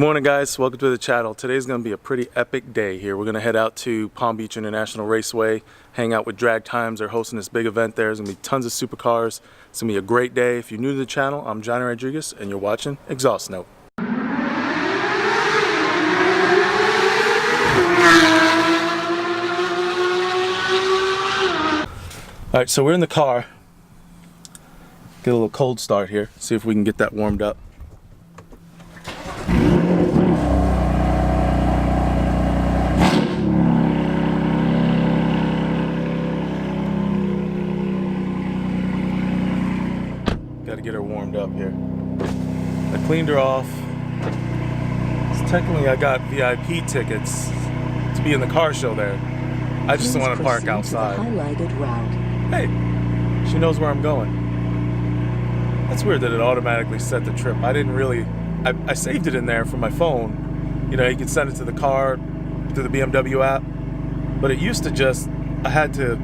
Morning guys, welcome to the channel. Today's going to be a pretty epic day here. We're going to head out to Palm Beach International Raceway, hang out with Drag Times. They're hosting this big event there. There's going to be tons of supercars. It's going to be a great day. If you're new to the channel, I'm Johnny Rodriguez and you're watching Exhaust Note. Alright, so we're in the car. Get a little cold start here. See if we can get that warmed up. Got to get her warmed up here. I cleaned her off. So technically I got VIP tickets to be in the car show there. I just want to park outside. Highlighted route. Hey, she knows where I'm going. That's weird that it automatically set the trip. I didn't really, I saved it in there from my phone. You know, you can send it to the car through the BMW app. But it used to just, I had to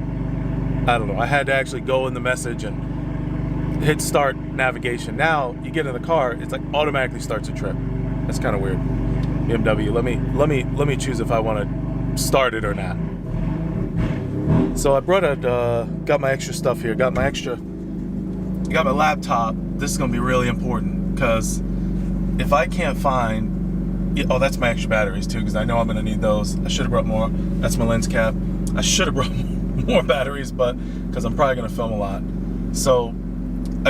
actually go in the message and hit start navigation. Now you get in the car, it's like automatically starts a trip. That's kind of weird. BMW, let me choose if I want to start it or not. So I brought got my extra stuff here. Got my laptop. This is gonna be really important because if I can't find, oh, that's my extra batteries too, because I know I'm gonna need those. I should have brought more. That's my lens cap. I should have brought more batteries, but because I'm probably gonna film a lot. So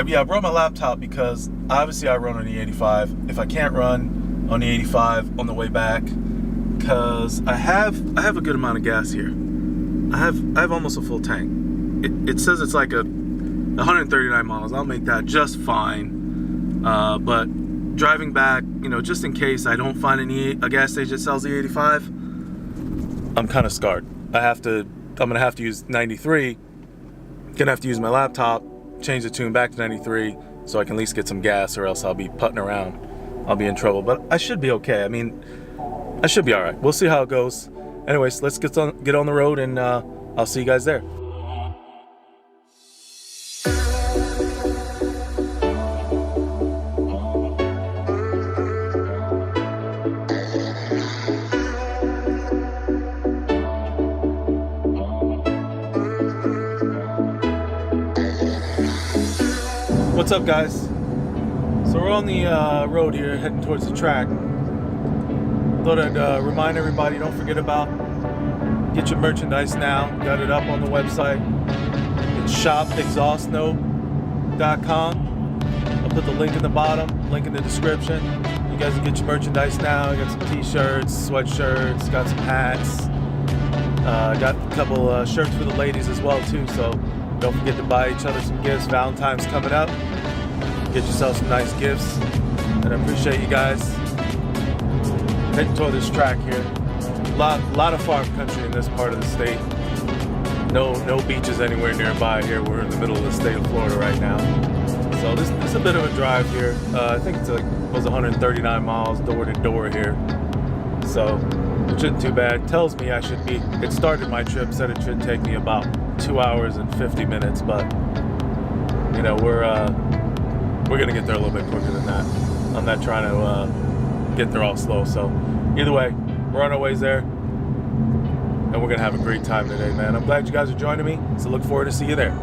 yeah, I brought my laptop because obviously I run on the 85. If I can't run on the 85 on the way back, because I have a good amount of gas here. I have almost a full tank. It says it's like 139 miles. I'll make that just fine. But driving back, you know, just in case I don't find a gas station that sells the 85, I'm kind of scarred. I'm gonna have to use 93. Gonna have to use my laptop, change the tune back to 93 so I can at least get some gas, or else I'll be putting around. I'll be in trouble, but I should be okay. I mean, I should be all right. We'll see how it goes. Anyways, let's get on the road, and I'll see you guys there. What's up, guys? So we're on the road here, heading towards the track. Thought I'd remind everybody, don't forget about get your merchandise now. Got it up on the website. It's shopexhaustnote.com. I'll put the link in the bottom, link in the description. You guys can get your merchandise now. I got some t-shirts, sweatshirts, got some hats. Got a couple shirts for the ladies as well too, so don't forget to buy each other some gifts. Valentine's coming up. Get yourself some nice gifts. And I appreciate you guys. Heading toward this track here. A lot of farm country in this part of the state. No beaches anywhere nearby here. We're in the middle of the state of Florida right now. So this is a bit of a drive here. I think it's was 139 miles door to door here. So it shouldn't too bad. Tells me I should be. It started my trip, said it should take me about 2 hours and 50 minutes, but you know, we're gonna get there a little bit quicker than that. I'm not trying to get there all slow. So either way, we're on our ways there, and we're gonna have a great time today, man. I'm glad you guys are joining me, so look forward to see you there.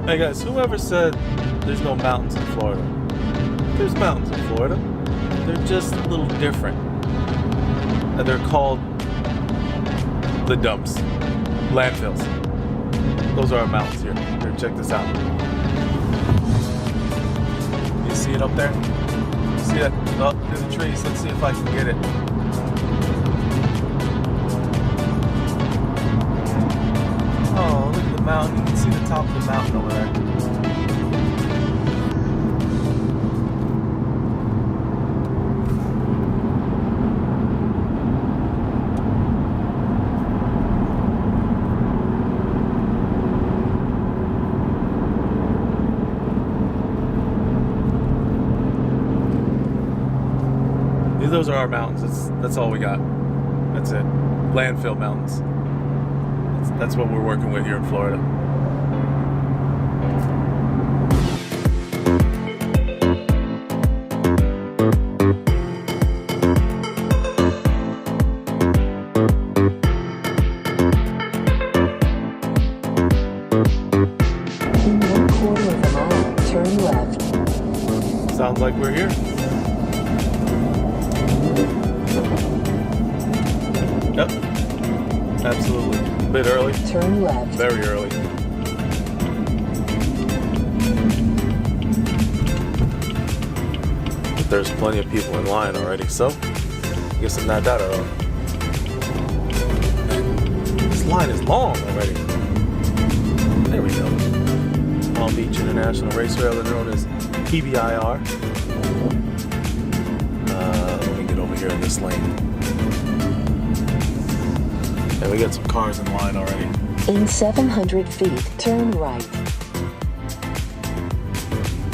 Hey guys, whoever said there's no mountains in Florida? There's mountains in Florida. They're just a little different. And they're called the dumps, landfills. Those are our mountains here. Here, check this out. You see it up there? See that? Oh, there's the trees. Let's see if I can get it. Oh, look at the mountain. You can see the top of the mountain over there. those are our mountains. That's all we got. That's it. Landfill mountains. That's what we're working with here in Florida. In 1/4 of a mile, turn left. Sounds like we're here. Yep. Absolutely. A bit early. Turn left. Very early. But there's plenty of people in line already, so I guess I'm not that early. This line is long already. There we go. Palm Beach International Raceway, otherwise known as PBIR. Let me get over here in this lane. And we got some cars in line already. In 700 feet, turn right.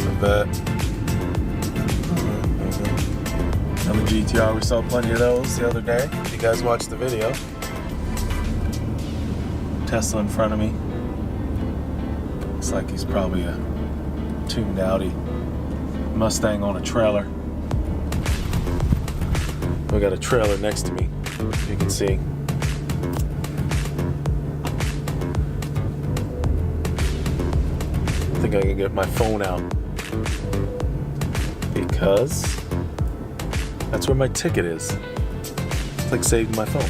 I bet. On the GTR, we saw plenty of those the other day. If you guys watched the video. Tesla in front of me. Looks like he's probably a tuned Audi Mustang on a trailer. We got a trailer next to me, you can see. I think I can get my phone out because that's where my ticket is. It's like saving my phone.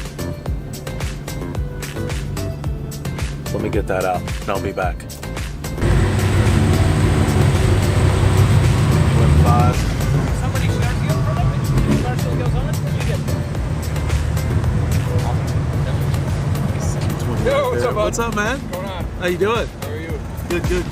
Let me get that out and I'll be back. 5. Somebody share deal for them? Share deal goes on it? You get Yo, what's up, man? What's going on? How you doing? How are you? Good, good.